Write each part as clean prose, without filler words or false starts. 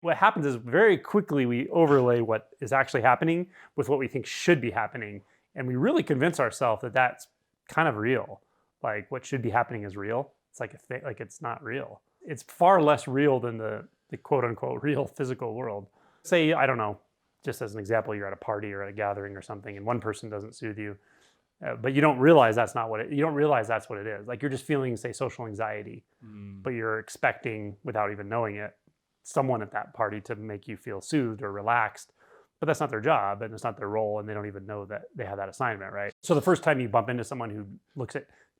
What happens is very quickly we overlay what is actually happening with what we think should be happening. And we really convince ourselves that that's kind of real. Like what should be happening is real. It's like like it's not real. It's far less real than the quote unquote real physical world. Say, I don't know, just as an example, you're at a party or at a gathering or something and one person doesn't soothe you, but you don't realize that's not what you don't realize that's what it is. Like you're just feeling, say, social anxiety, but you're expecting, without even knowing it, someone at that party to make you feel soothed or relaxed, but that's not their job and it's not their role, and they don't even know that they have that assignment, right? So the first time you bump into someone who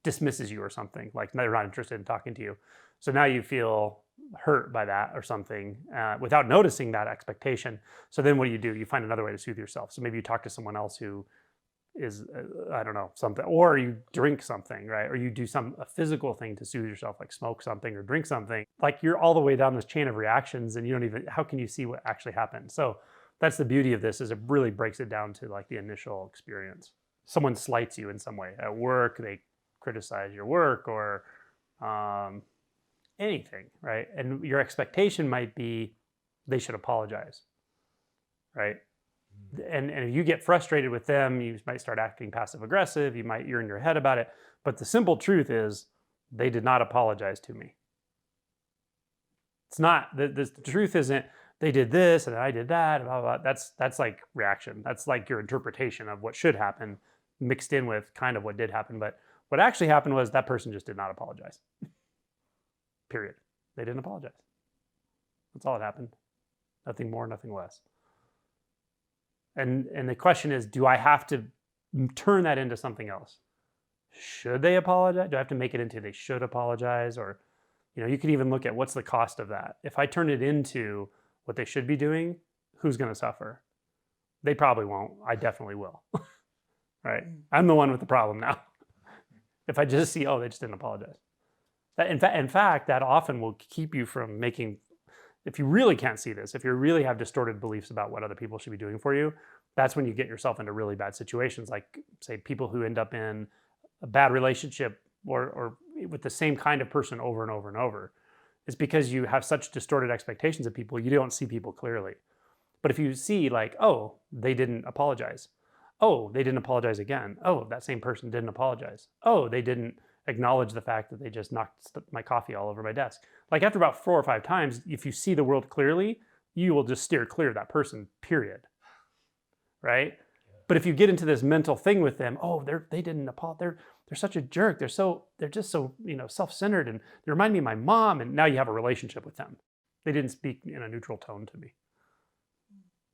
dismisses you or something, like they're not interested in talking to you, so now you feel hurt by that or something, without noticing that expectation. So then what do? You find another way to soothe yourself. So maybe you talk to someone else who is, I don't know, something, or you drink something, right? Or you do a physical thing to soothe yourself, like smoke something or drink something. Like you're all the way down this chain of reactions and you don't even, how can you see what actually happened? So that's the beauty of this, is it really breaks it down to like the initial experience. Someone slights you in some way at work, they criticize your work or anything, right? And your expectation might be they should apologize, right? And if you get frustrated with them, you might start acting passive aggressive. You're in your head about it. But the simple truth is they did not apologize to me. It's not, the truth isn't they did this and I did that, blah, blah, blah. That's like reaction. That's like your interpretation of what should happen mixed in with kind of what did happen. But what actually happened was that person just did not apologize. Period. They didn't apologize. That's all that happened. Nothing more, nothing less. And the question is, do I have to turn that into something else? Should they apologize? Do I have to make it into they should apologize? Or, you could even look at what's the cost of that. If I turn it into what they should be doing, who's going to suffer? They probably won't. I definitely will. Right? I'm the one with the problem now. If I just see, oh, they just didn't apologize. In fact, that often will keep you from making, if you really can't see this, if you really have distorted beliefs about what other people should be doing for you, that's when you get yourself into really bad situations. Like, say, people who end up in a bad relationship or with the same kind of person over and over and over. It's because you have such distorted expectations of people, you don't see people clearly. But if you see like, oh, they didn't apologize. Oh, they didn't apologize again. Oh, that same person didn't apologize. Oh, they didn't acknowledge the fact that they just knocked my coffee all over my desk. Like after about 4 or 5 times, if you see the world clearly, you will just steer clear of that person, period. Right? But if you get into this mental thing with them, oh, they didn't apologize. They're such a jerk. They're just so, self-centered, and they remind me of my mom, and now you have a relationship with them. They didn't speak in a neutral tone to me.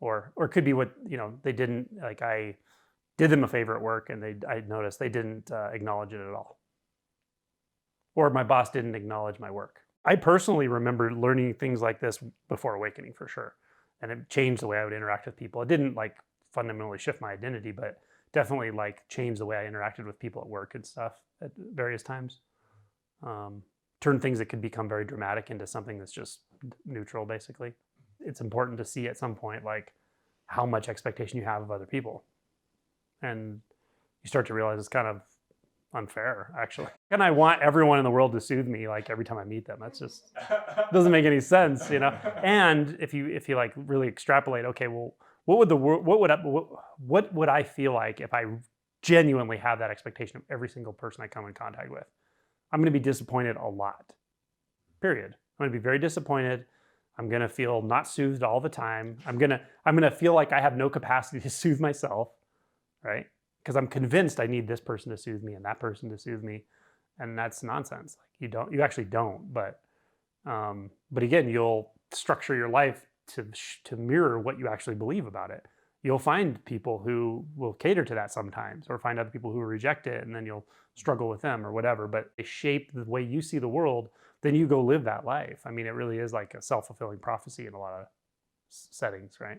Or it could be what, they didn't, like I did them a favor at work and I noticed they didn't acknowledge it at all. Or my boss didn't acknowledge my work. I personally remember learning things like this before awakening, for sure. And it changed the way I would interact with people. It didn't like fundamentally shift my identity, but definitely like changed the way I interacted with people at work and stuff at various times. Turn things that could become very dramatic into something that's just neutral, basically. It's important to see at some point like how much expectation you have of other people. And you start to realize it's kind of unfair, actually. And I want everyone in the world to soothe me like every time I meet them. That's just doesn't make any sense, And if you like really extrapolate, okay, well, what would I feel like if I genuinely have that expectation of every single person I come in contact with? I'm going to be disappointed a lot. Period. I'm going to be very disappointed. I'm going to feel not soothed all the time. I'm going to feel like I have no capacity to soothe myself, right? Because I'm convinced I need this person to soothe me and that person to soothe me, and that's nonsense. Like you actually don't. But again, you'll structure your life to mirror what you actually believe about it. You'll find people who will cater to that sometimes, or find other people who reject it, and then you'll struggle with them or whatever. But they shape the way you see the world. Then you go live that life. I mean, it really is like a self-fulfilling prophecy in a lot of settings, right?